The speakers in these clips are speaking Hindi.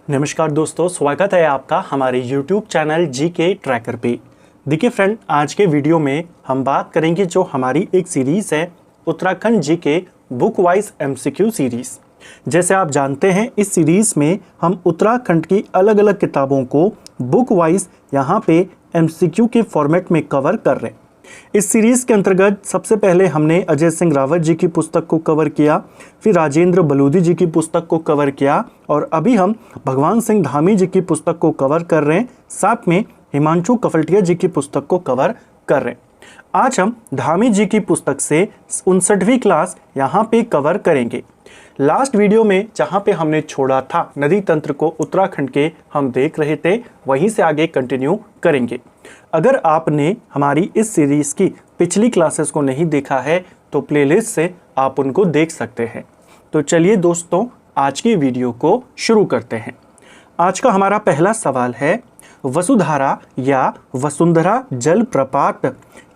नमस्कार दोस्तों, स्वागत है आपका हमारे YouTube चैनल जीके ट्रैकर पे। देखिए फ्रेंड, आज के वीडियो में हम बात करेंगे जो हमारी एक सीरीज़ है Uttarakhand GK book wise MCQ series. जैसे आप जानते हैं, इस सीरीज़ में हम उत्तराखंड की अलग अलग किताबों को बुक वाइज यहाँ पे एमसीक्यू के फॉर्मेट में कवर कर रहे हैं। इस सीरीज़ के अंतर्गत सबसे पहले हमने अजय सिंह रावत जी की पुस्तक को कवर किया, फिर राजेंद्र बलूदी जी की पुस्तक को कवर किया और अभी हम भगवान सिंह धामी जी की पुस्तक को कवर कर रहे हैं। साथ में हिमांशु कफलटिया जी की पुस्तक को कवर कर रहे हैं। आज हम धामी जी की पुस्तक से 59वीं क्लास यहाँ पे कवर करेंगे। लास्ट वीडियो में जहाँ पे हमने छोड़ा था नदी तंत्र को उत्तराखंड के हम देख रहे थे, वहीं से आगे कंटिन्यू करेंगे। अगर आपने हमारी इस सीरीज़ की पिछली क्लासेस को नहीं देखा है तो प्लेलिस्ट से आप उनको देख सकते हैं। तो चलिए दोस्तों, आज की वीडियो को शुरू करते हैं। आज का हमारा पहला सवाल है, वसुधारा या वसुंधरा जलप्रपात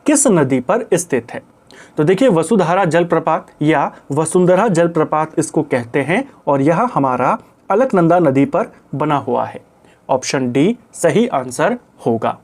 किस नदी पर स्थित है? तो देखिए, वसुधारा जलप्रपात या वसुंधरा जलप्रपात इसको कहते हैं और यह हमारा अलकनंदा नदी पर बना हुआ है। ऑप्शन डी सही आंसर होगा।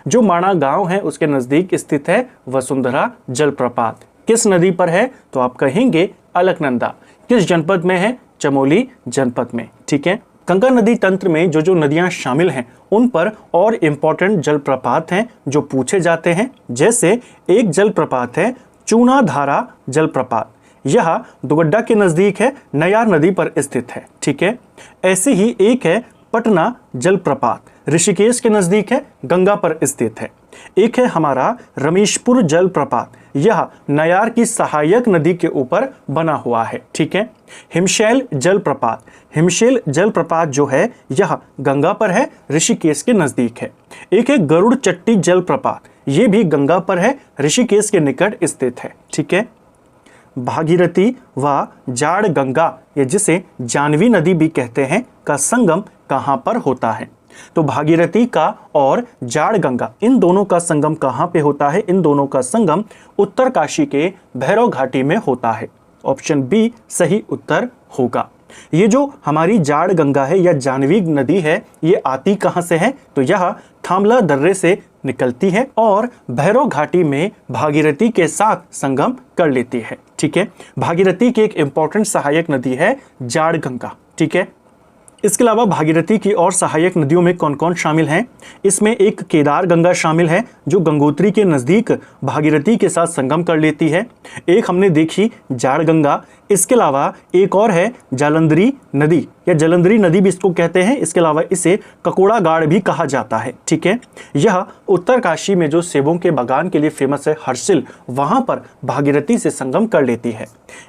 जो माणा गांव है उसके नज़दीक स्थित है वसुंधरा जलप्रपात। किस नदी पर है? तो आप कहेंगे अलकनंदा। किस जनपद में है? चमोली जनपद में। ठीक है। गंगा नदी तंत्र में जो जो नदियां शामिल हैं उन पर और इम्पोर्टेंट जलप्रपात हैं जो पूछे जाते हैं। जैसे एक जलप्रपात है चूनाधारा जलप्रपात, यह दुगड्डा के नज़दीक है, नयार नदी पर स्थित है। ठीक है। ऐसे ही एक है पटना जलप्रपात, ऋषिकेश के नज़दीक है, गंगा पर स्थित है। एक है हमारा रमेशपुर जलप्रपात, यह नयार की सहायक नदी के ऊपर बना हुआ है। ठीक है। हिमशैल जलप्रपात, हिमशैल जलप्रपात जो है यह गंगा पर है, ऋषिकेश के नज़दीक है। एक है गरुड़ चट्टी जलप्रपात, ये भी गंगा पर है, ऋषिकेश के निकट स्थित है। ठीक है। भागीरथी व जाड़ गंगा, या जिसे जानवी नदी भी कहते हैं, का संगम कहाँ पर होता है? तो भागीरथी का और जाड़ गंगा, इन दोनों का संगम कहाँ पे होता है? इन दोनों का संगम उत्तरकाशी के भैरव घाटी में होता है। ऑप्शन बी सही उत्तर होगा। ये जो हमारी जाड़ गंगा है या जानवी नदी है, ये आती कहाँ से है? तो यह थामला दर्रे से निकलती है और भैरव घाटी में भागीरथी के साथ संगम कर लेती है। ठीक है। भागीरथी की एक इंपॉर्टेंट सहायक नदी है जाड़ गंगा। ठीक है। इसके अलावा भागीरथी की और सहायक नदियों में कौन कौन शामिल हैं? इसमें एक केदार गंगा शामिल है जो गंगोत्री के नज़दीक भागीरथी के साथ संगम कर लेती है। एक हमने देखी जाड़ गंगा। इसके अलावा एक और है जालंधरी नदी या जलंधरी नदी भी इसको कहते हैं। इसके अलावा इसे ककोड़ा गाड़ भी कहा जाता है। ठीक है। यह उत्तरकाशी में जो सेबों के बागान के लिए फेमस है हर्षिल, वहाँ पर भागीरथी से संगम कर लेती है।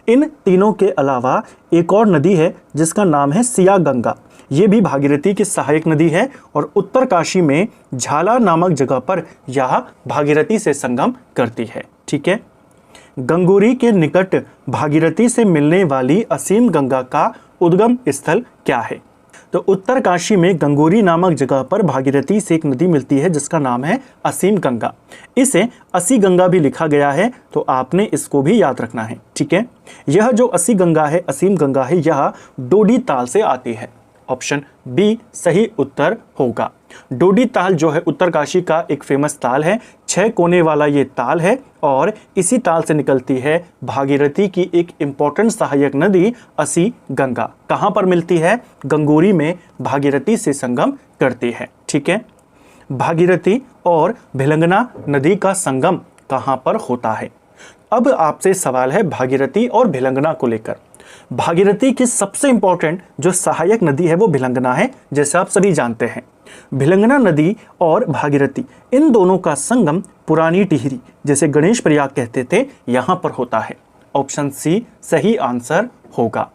इन तीनों के अलावा एक और नदी है जिसका नाम है सिया गंगा। ये भी भागीरथी की सहायक नदी है और उत्तरकाशी में झाला नामक जगह पर यह भागीरथी से संगम करती है। ठीक है। गंगोरी के निकट भागीरथी से मिलने वाली असीम गंगा का उद्गम स्थल क्या है? तो उत्तरकाशी में गंगोरी नामक जगह पर भागीरथी से एक नदी मिलती है जिसका नाम है असीम गंगा। इसे असी गंगा भी लिखा गया है, तो आपने इसको भी याद रखना है। ठीक है। यह जो असी गंगा है, असीम गंगा है, यह डोडी ताल से आती है। ऑप्शन बी सही उत्तर होगा। डोडी ताल जो है उत्तरकाशी का एक फेमस ताल है, 6 कोने वाला ये ताल है और इसी ताल से निकलती है भागीरथी की एक इम्पॉर्टेंट सहायक नदी असी गंगा। कहाँ पर मिलती है? गंगोरी में भागीरथी से संगम करती है। ठीक है। भागीरथी और भिलंगना नदी का संगम कहाँ पर होता है? अब आपसे सवाल है भागीरथी और भिलंगना को लेकर। भागीरथी की सबसे इंपॉर्टेंट जो सहायक नदी है वो भिलंगना है, जैसे आप सभी जानते हैं। भिलंगना नदी और भागीरथी, इन दोनों का संगम पुरानी टिहरी, जैसे गणेश प्रयाग कहते थे, यहाँ पर होता है। ऑप्शन सी सही आंसर होगा।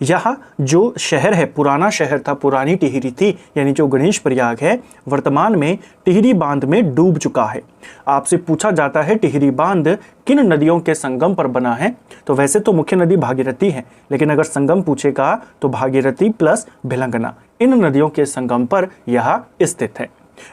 यह जो शहर है, पुराना शहर था, पुरानी टिहरी थी, यानी जो गणेश प्रयाग है, वर्तमान में टिहरी बांध में डूब चुका है। आपसे पूछा जाता है टिहरी बांध किन नदियों के संगम पर बना है? तो वैसे तो मुख्य नदी भागीरथी है, लेकिन अगर संगम पूछेगा तो भागीरथी प्लस भिलंगना, इन नदियों के संगम पर यह स्थित है।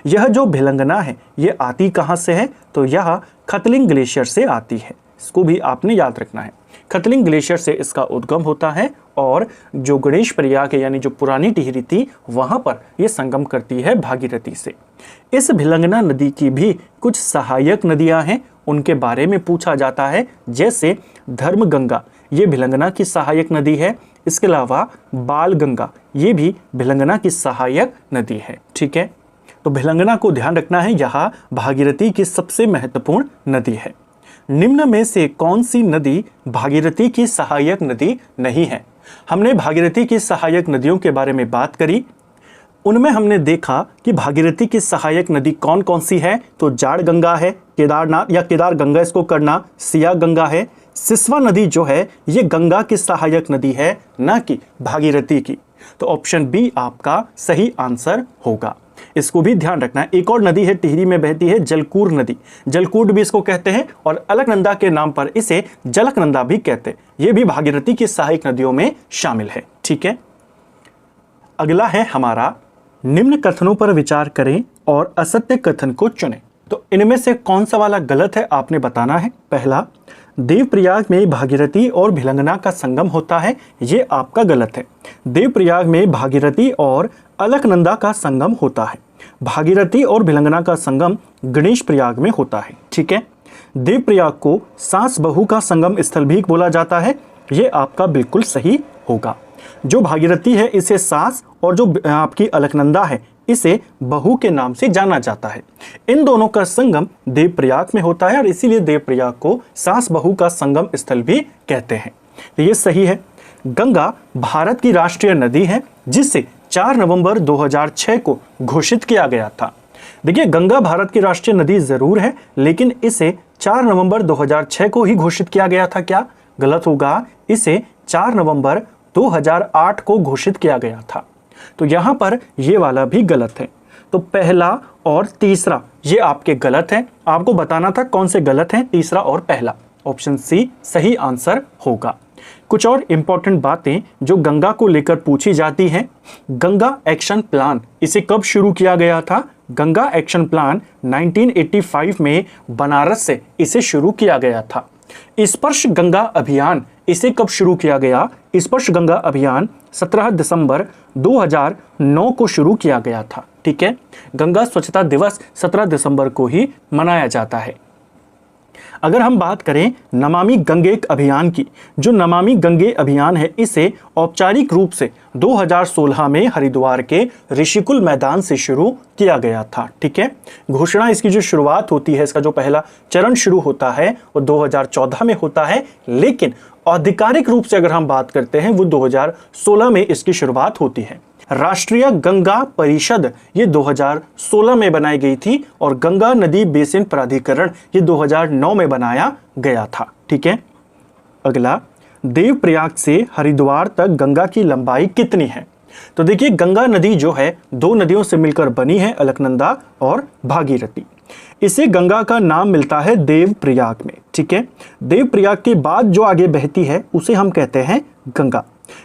यह जो भिलंगना है ये आती कहाँ से है? तो यह खतलिंग ग्लेशियर से आती है। इसको भी आपने याद रखना है। खतलिंग ग्लेशियर से इसका उद्गम होता है और जो गणेश प्रयाग है यानी जो पुरानी टिहरी थी वहाँ पर ये संगम करती है भागीरथी से। इस भिलंगना नदी की भी कुछ सहायक नदियाँ हैं, उनके बारे में पूछा जाता है, जैसे धर्मगंगा ये भिलंगना की सहायक नदी है। इसके अलावा बाल गंगा ये भी भिलंगना की सहायक नदी है। ठीक है, तो भिलंगना को ध्यान रखना है, यह भागीरथी की सबसे महत्वपूर्ण नदी है। निम्न में से कौन सी नदी भागीरथी की सहायक नदी नहीं है? हमने भागीरथी की सहायक नदियों के बारे में बात करी, उनमें हमने देखा कि भागीरथी की सहायक नदी कौन कौन सी है। तो जाड़ गंगा है, केदारनाथ या केदार गंगा इसको करना, सिया गंगा है। सिसवा नदी जो है ये गंगा की सहायक नदी है, ना कि भागीरथी की। तो ऑप्शन बी आपका सही आंसर होगा, इसको भी ध्यान रखना है। एक और नदी है टिहरी में बहती है, जलकूर नदी, जलकूट भी इसको कहते हैं और अलकनंदा के नाम पर इसे जलकनंदा भी कहते हैं। ये भी भागीरथी की सहायक नदियों में शामिल है। ठीक है, अगला है हमारा निम्न कथनों पर विचार करें और असत्य कथन को चुनें। तो इनमें से कौन सा वाला गलत है आपने बताना है। पहला, देवप्रयाग में भागीरथी और भिलंगना का संगम होता है, ये आपका गलत है। देवप्रयाग में भागीरथी और अलकनंदा का संगम होता है। भागीरथी और भिलंगना का संगम गणेश प्रयाग में होता है। ठीक है, देवप्रयाग को सास बहू का संगम स्थल भी बोला जाता है, ये आपका बिल्कुल सही होगा। जो भागीरथी है इसे सास और जो आपकी अलकनंदा है इसे बहू के नाम से जाना जाता है। इन दोनों का संगम देवप्रयाग में होता है और इसीलिए देवप्रयाग को सास बहू का संगम स्थल भी कहते हैं। तो ये सही है। गंगा भारत की राष्ट्रीय नदी है, जिसे 4 नवंबर 2006 को घोषित किया गया था। देखिए, गंगा भारत की राष्ट्रीय नदी जरूर है, लेकिन इसे 4 नवंबर 2006 को ही घोषित किया गया था। क्या गलत होगा? इसे 4 नवंबर 2008 को घोषित किया गया था। तो यहां पर ये वाला भी गलत है। तो पहला और तीसरा ये आपके गलत है, आपको बताना था कौन से गलत हैं, तीसरा और पहला। ऑप्शन सी सही आंसर होगा। कुछ और इंपॉर्टेंट बातें जो गंगा को लेकर पूछी जाती हैं। गंगा एक्शन प्लान इसे कब शुरू किया गया था? गंगा एक्शन प्लान 1985 में बनारस से इसे शुरू किया गया था। स्पर्श गंगा अभियान इसे कब शुरू किया गया? स्पर्श गंगा अभियान 17 दिसंबर 2009 को शुरू किया गया था। ठीक है, गंगा स्वच्छता दिवस 17 दिसंबर को ही मनाया जाता है। अगर हम बात करें नमामि गंगे अभियान की, जो नमामि गंगे अभियान है इसे औपचारिक रूप से 2016 में हरिद्वार के ऋषिकुल मैदान से शुरू किया गया था। ठीक है, घोषणा इसकी जो शुरुआत होती है, इसका जो पहला चरण शुरू होता है वो 2014 में होता है, लेकिन आधिकारिक रूप से अगर हम बात करते हैं वो 2016 में इसकी शुरुआत होती है। राष्ट्रीय गंगा परिषद ये 2016 में बनाई गई थी और गंगा नदी बेसिन प्राधिकरण ये 2009 में बनाया गया था। ठीक है, अगला, देवप्रयाग से हरिद्वार तक गंगा की लंबाई कितनी है? तो देखिए, गंगा नदी जो है 2 नदियों से मिलकर बनी है, अलकनंदा और भागीरथी। इसे गंगा का नाम मिलता है देवप्रयाग में। ठीक है, देवप्रयाग के बाद जो आगे बहती है उसे हम कहते हैं गंगा।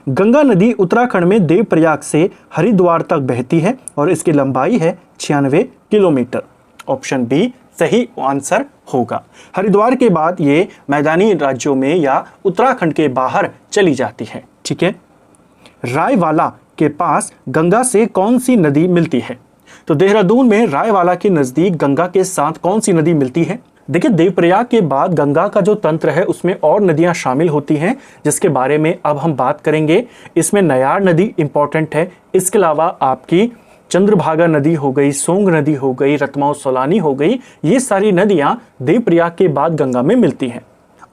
गंगा नदी उत्तराखंड में देवप्रयाग से हरिद्वार तक बहती है और इसकी लंबाई है 96 किलोमीटर। ऑप्शन बी सही आंसर होगा। हरिद्वार के बाद ये मैदानी राज्यों में या उत्तराखंड के बाहर चली जाती है। ठीक है, रायवाला के पास गंगा से कौन सी नदी मिलती है? तो देहरादून में रायवाला के नजदीक गंगा के साथ कौन सी नदी मिलती है? देखिए, देवप्रयाग के बाद गंगा का जो तंत्र है उसमें और नदियां शामिल होती हैं, जिसके बारे में अब हम बात करेंगे। इसमें नयार नदी इंपॉर्टेंट है। इसके अलावा आपकी चंद्रभागा नदी हो गई, सोंग नदी हो गई, रतमाऊ सोलानी हो गई, ये सारी नदियां देवप्रयाग के बाद गंगा में मिलती हैं।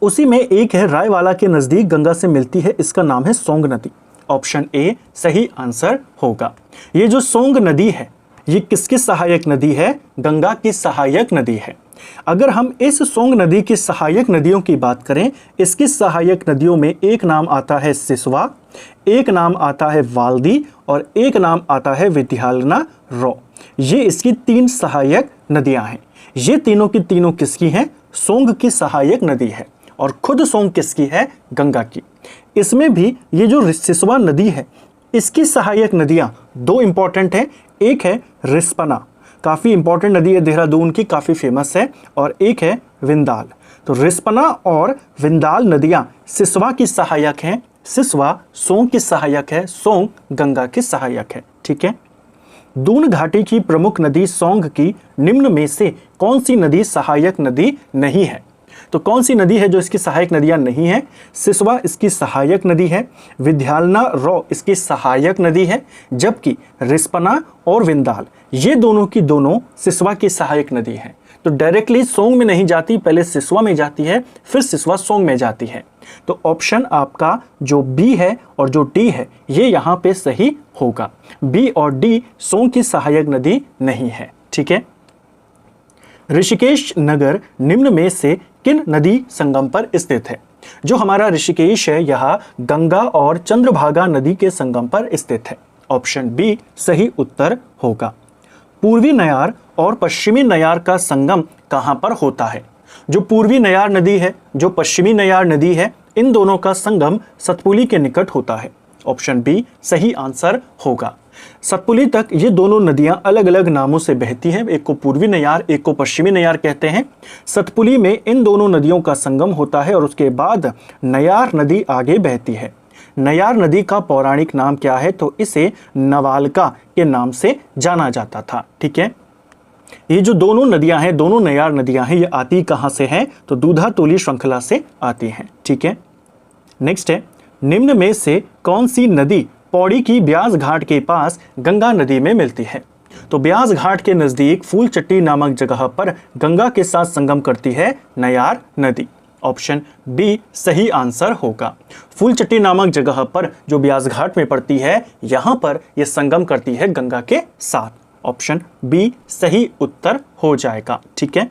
उसी में एक है रायवाला के नजदीक गंगा से मिलती है, इसका नाम है सोंग नदी। ऑप्शन ए सही आंसर होगा। ये जो सोंग नदी है ये किसकी सहायक नदी है? गंगा की सहायक नदी है। अगर हम इस सोंग नदी की सहायक नदियों की बात करें, इसकी सहायक नदियों में एक नाम आता है सिसवा, एक नाम आता है वाल्दी और एक नाम आता है विद्यालना रॉ। ये इसकी 3 सहायक नदियां हैं। ये तीनों की तीनों किसकी हैं? सोंग की सहायक नदी है। और खुद सोंग किसकी है? गंगा की। इसमें भी ये जो सिसवा नदी है इसकी सहायक नदियां 2 इंपॉर्टेंट हैं। एक है रिस्पना, काफ़ी इंपॉर्टेंट नदी है देहरादून की, काफ़ी फेमस है, और एक है विंदाल। तो रिस्पना और विंदाल नदियां सिसवा की सहायक हैं, सिसवा सोंग की सहायक है, सोंग गंगा की सहायक है। ठीक है। दून घाटी की प्रमुख नदी सोंग की निम्न में से कौन सी नदी सहायक नदी नहीं है? तो कौन सी नदी है जो इसकी सहायक नदियां नहीं है? सिसवा इसकी सहायक नदी है, विद्यालना रौ इसकी सहायक नदी है, जबकि रिस्पना और विंदाल ये दोनों की दोनों सिसवा की सहायक नदी है। तो डायरेक्टली सोंग में नहीं जाती, पहले सिसवा में जाती है, फिर सिसवा सोंग में जाती है। तो ऑप्शन आपका जो बी है और जो डी है ये यहाँ पे सही होगा। बी और डी सोंग की सहायक नदी नहीं है। ठीक है। ऋषिकेश नगर निम्न में से किन नदी संगम पर स्थित है? जो हमारा ऋषिकेश है यह गंगा और चंद्रभागा नदी के संगम पर स्थित है। ऑप्शन बी सही उत्तर होगा। पूर्वी नयार और पश्चिमी नयार का संगम कहां पर होता है? जो पूर्वी नयार नदी है, जो पश्चिमी नयार नदी है, इन दोनों का संगम सतपुली के निकट होता है। ऑप्शन बी सही आंसर होगा। सतपुली तक ये दोनों नदियां अलग अलग नामों से बहती हैं, एक को पूर्वी नयार, एक को पश्चिमी नयार कहते हैं। सतपुली में इन दोनों नदियों का संगम होता है और उसके बाद नयार नदी आगे बहती है। नयार नदी का पौराणिक नाम क्या है? तो इसे नवालका के नाम से जाना जाता था। ठीक है। ये जो दोनों नदियां हैं, दोनों नयार नदियां हैं, ये आती कहां से हैं? तो दूधातोली श्रृंखला से आती हैं। ठीक है। नेक्स्ट है, निम्न में से कौन सी नदी पौड़ी की ब्यास घाट के पास गंगा नदी में मिलती है? तो ब्यास घाट के नजदीक फूलचट्टी नामक जगह पर गंगा के साथ संगम करती है नयार नदी। ऑप्शन बी सही आंसर होगा। फूलचट्टी नामक जगह पर जो ब्यास घाट में पड़ती है, यहां पर यह संगम करती है गंगा के साथ। ऑप्शन बी सही उत्तर हो जाएगा। ठीक है।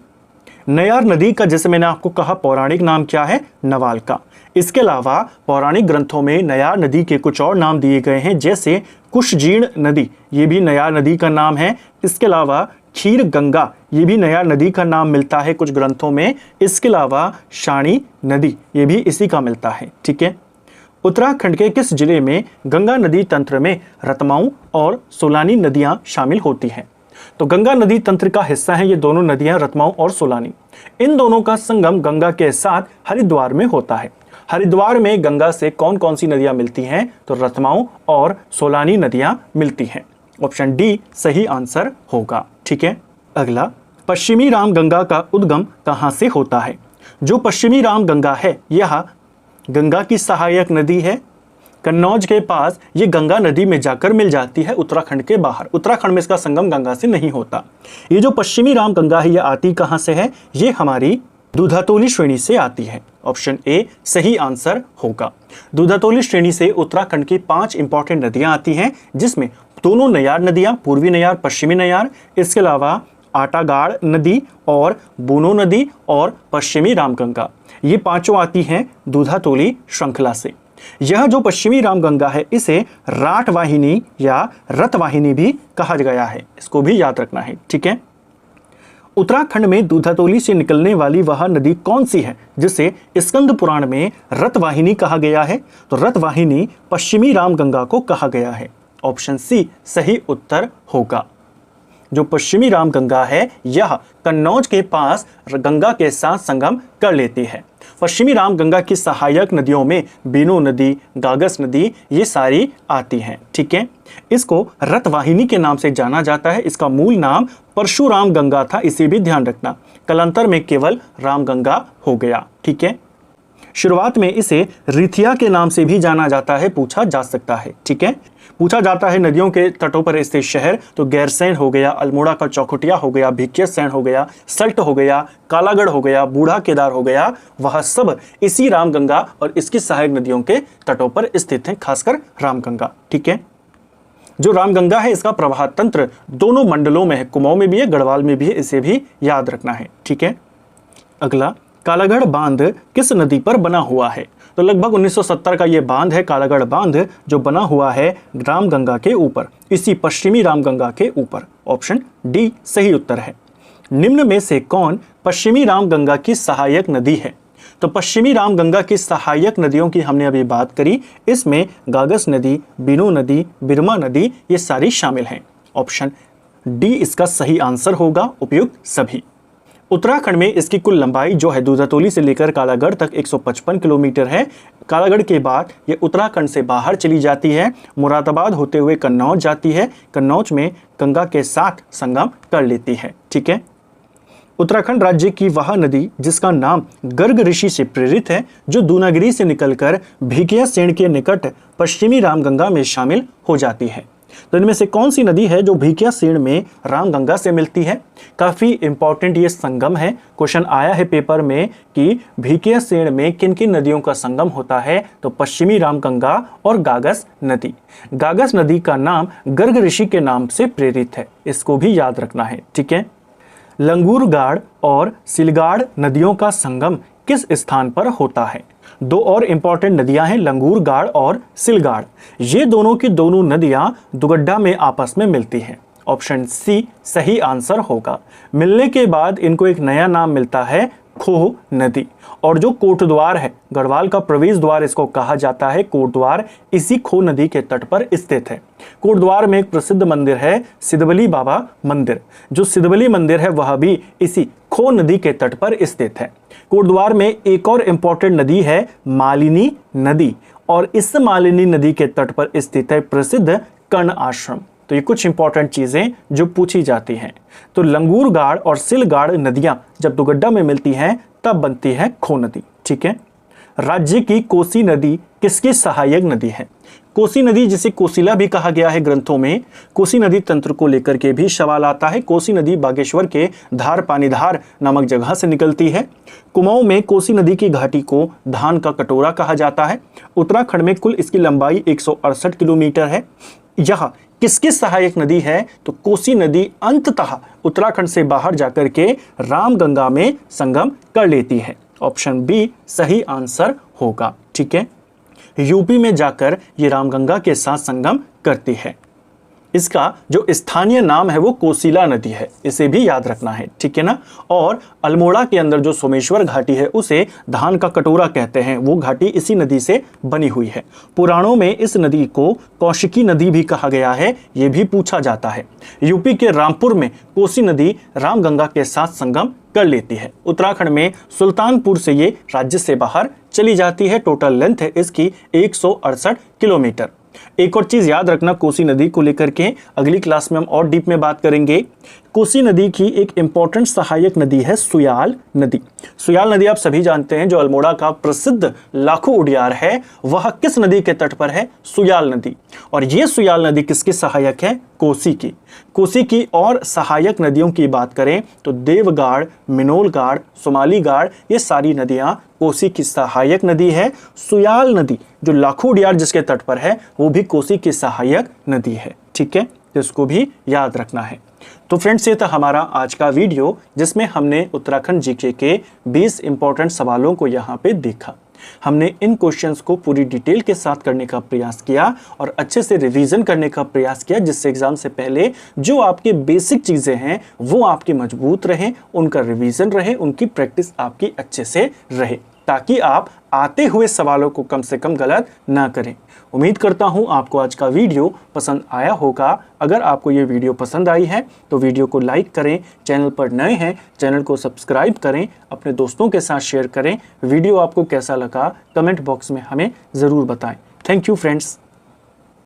नयार नदी का जैसे मैंने आपको कहा पौराणिक नाम क्या है? नवालका। इसके अलावा पौराणिक ग्रंथों में नयार नदी के कुछ और नाम दिए गए हैं, जैसे कुशजीर्ण नदी, ये भी नयार नदी का नाम है। इसके अलावा खीर गंगा, ये भी नयार नदी का नाम मिलता है कुछ ग्रंथों में। इसके अलावा शाणी नदी, ये भी इसी का मिलता है। ठीक है। उत्तराखंड के किस जिले में गंगा नदी तंत्र में रतमाऊ और सोलानी नदियां शामिल होती हैं? तो गंगा नदी तंत्र का हिस्सा है ये दोनों नदियां, रतमाऊ और सोलानी। इन दोनों का संगम गंगा के साथ हरिद्वार में होता है। हरिद्वार में गंगा से कौन कौन सी नदियां मिलती हैं? तो रतमाऊ और सोलानी नदियां मिलती हैं। ऑप्शन डी सही आंसर होगा। ठीक है। अगला, पश्चिमी रामगंगा का उद्गम कहां से होता है? जो पश्चिमी रामगंगा है यह गंगा की सहायक नदी है। कन्नौज के पास ये गंगा नदी में जाकर मिल जाती है उत्तराखंड के बाहर। उत्तराखंड में इसका संगम गंगा से नहीं होता। ये जो पश्चिमी रामगंगा है ये आती कहां से है? ये हमारी दूधातोली श्रेणी से आती है। ऑप्शन ए सही आंसर होगा। दूधातोली श्रेणी से उत्तराखंड की 5 इंपॉर्टेंट नदियां आती हैं, जिसमें दोनों नयार नदियां, पूर्वी नयार, पश्चिमी नयार, इसके अलावा आटागाड़ नदी और बूनो नदी और पश्चिमी रामगंगा, ये पांचों आती हैं दूधातोली श्रृंखला से। यह जो पश्चिमी रामगंगा है इसे राट वाहिनी या रत वाहिनी भी कहा गया है, इसको भी याद रखना है। ठीक है। उत्तराखंड में दूधातोली से निकलने वाली वह नदी कौन सी है जिसे स्कंद पुराण में रत वाहिनी कहा गया है? तो रत वाहिनी पश्चिमी रामगंगा को कहा गया है। ऑप्शन सी सही उत्तर होगा। जो पश्चिमी रामगंगा है यह कन्नौज के पास गंगा के साथ संगम कर लेती है। पश्चिमी रामगंगा की सहायक नदियों में बीनो नदी, गागस नदी, ये सारी आती हैं। ठीक है। इसको रतवाहिनी के नाम से जाना जाता है। इसका मूल नाम परशुराम गंगा था, इसे भी ध्यान रखना। कालांतर में केवल रामगंगा हो गया। ठीक है। शुरुआत में इसे रिथिया के नाम से भी जाना जाता है, पूछा जा सकता है। ठीक है। पूछा जाता है नदियों के तटों पर स्थित शहर, तो गैरसैंण हो गया, अल्मोड़ा का चौखुटिया हो गया, भिकियासैंण हो गया, सल्ट हो गया, कालागढ़ हो गया, बूढ़ा केदार हो गया, वह सब इसी रामगंगा और इसकी सहायक नदियों के तटों पर स्थित हैं, खासकर रामगंगा। ठीक है। जो रामगंगा है इसका प्रवाह तंत्र दोनों मंडलों में है, कुमाऊं में भी है, गढ़वाल में भी है, इसे भी याद रखना है। ठीक है। अगला, कालागढ़ बांध किस नदी पर बना हुआ है? तो लगभग 1970 का ये बांध है, कालागढ़ बांध, जो बना हुआ है रामगंगा के ऊपर, इसी पश्चिमी रामगंगा के ऊपर। ऑप्शन डी सही उत्तर है। निम्न में से कौन पश्चिमी रामगंगा की सहायक नदी है? तो पश्चिमी रामगंगा की सहायक नदियों की हमने अभी बात करी, इसमें गागस नदी, बीनो नदी, बिरमा नदी, ये सारी शामिल हैं। ऑप्शन डी इसका सही आंसर होगा, उपयुक्त सभी। उत्तराखंड में इसकी कुल लंबाई जो है दूधातोली से लेकर कालागढ़ तक 155 किलोमीटर है। कालागढ़ के बाद ये उत्तराखंड से बाहर चली जाती है, मुरादाबाद होते हुए कन्नौज जाती है, कन्नौज में गंगा के साथ संगम कर लेती है। ठीक है। उत्तराखंड राज्य की वह नदी जिसका नाम गर्ग ऋषि से प्रेरित है, जो दूनागिरी से निकलकर भिकियासेन के निकट पश्चिमी रामगंगा में शामिल हो जाती है। तो इनमें से कौन सी नदी है जो भिकियासेन में रामगंगा से मिलती है? काफ़ी इंपॉर्टेंट ये संगम है। क्वेश्चन आया है पेपर में कि भिकियासेन में किन किन नदियों का संगम होता है, तो पश्चिमी रामगंगा और गागस नदी। गागस नदी का नाम गर्ग ऋषि के नाम से प्रेरित है, इसको भी याद रखना है। ठीक है। लंगूरगाड़ और सिलगाड़ नदियों का संगम किस स्थान पर होता है? दो और इंपॉर्टेंट नदियां हैं, लंगूरगाड़ और सिलगाड़। ये दोनों की दोनों नदियां दुगड्डा में आपस में मिलती हैं। ऑप्शन सी सही आंसर होगा। मिलने के बाद इनको एक नया नाम मिलता है, खोह नदी। और जो कोटद्वार है, गढ़वाल का प्रवेश द्वार इसको कहा जाता है, कोटद्वार इसी खोह नदी के तट पर स्थित है। कोटद्वार में एक प्रसिद्ध मंदिर है सिद्धबली बाबा मंदिर। जो सिद्धबली मंदिर है वह भी इसी खोह नदी के तट पर स्थित है। कोटद्वार में एक और इंपॉर्टेंट नदी है मालिनी नदी, और इस मालिनी नदी के तट पर स्थित है प्रसिद्ध कर्ण आश्रम। तो ये कुछ इंपॉर्टेंट चीजें जो पूछी जाती हैं। तो लंगूरगाड़ और सिलगाड़ नदियां जब दुगड्डा में मिलती हैं तब बनती है खोह नदी। ठीक है। राज्य की कोसी नदी किसकी सहायक नदी है? कोसी नदी जिसे कोसिला भी कहा गया है ग्रंथों में, कोसी नदी तंत्र को लेकर के भी सवाल आता है। कोसी नदी बागेश्वर के धार पानीधार नामक जगह से निकलती है। कुमाऊं में कोसी नदी की घाटी को धान का कटोरा कहा जाता है। उत्तराखंड में कुल इसकी लंबाई 168 किलोमीटर है। यह किसकी सहायक नदी है? तो कोसी नदी अंततः उत्तराखंड से बाहर जाकर के रामगंगा में संगम कर लेती है। ऑप्शन बी सही आंसर होगा। ठीक है। यूपी में जाकर ये रामगंगा के साथ संगम करती है। इसका जो स्थानीय नाम है वो कोसिला नदी है, इसे भी याद रखना है। ठीक है ना। और अल्मोड़ा के अंदर जो सोमेश्वर घाटी है उसे धान का कटोरा कहते हैं, वो घाटी इसी नदी से बनी हुई है। पुराणों में इस नदी को कौशिकी नदी भी कहा गया है, ये भी पूछा जाता है। यूपी के रामपुर में कोसी नदी रामगंगा के साथ संगम कर लेती है। उत्तराखंड में सुल्तानपुर से ये राज्य से बाहर चली जाती है। टोटल लेंथ है इसकी 168 किलोमीटर। एक और चीज याद रखना कोसी नदी को लेकर के, अगली क्लास में हम और डीप में बात करेंगे। कोसी नदी की एक इंपॉर्टेंट सहायक नदी है सुयाल नदी। सुयाल नदी आप सभी जानते हैं, जो अल्मोड़ा का प्रसिद्ध लाखों उडियार है वह किस नदी के तट पर है? सुयाल नदी। और ये सुयाल नदी किसकी सहायक है? कोसी की। कोसी की और सहायक नदियों की बात करें तो देवगाड़, मिनोलगाड़, सोमालीगाड़, ये सारी नदियां कोसी की सहायक नदी है। सुयाल नदी जो लाखों उडियार जिसके तट पर है वो भी कोसी की सहायक नदी है। ठीक है, तो इसको भी याद रखना है। तो फ्रेंड्स, ये था हमारा आज का वीडियो जिसमें हमने उत्तराखंड जीके के 20 इंपॉर्टेंट सवालों को यहाँ पे देखा। हमने इन क्वेश्चंस को पूरी डिटेल के साथ करने का प्रयास किया और अच्छे से रिवीजन करने का प्रयास किया, जिससे एग्जाम से पहले जो आपके बेसिक चीज़ें हैं वो आपकी मजबूत रहें, उनका रिवीजन रहे, उनकी प्रैक्टिस आपकी अच्छे से रहे, ताकि आप आते हुए सवालों को कम से कम गलत ना करें। उम्मीद करता हूं आपको आज का वीडियो पसंद आया होगा। अगर आपको ये वीडियो पसंद आई है तो वीडियो को लाइक करें, चैनल पर नए हैं चैनल को सब्सक्राइब करें, अपने दोस्तों के साथ शेयर करें। वीडियो आपको कैसा लगा कमेंट बॉक्स में हमें ज़रूर बताएं। Thank you friends.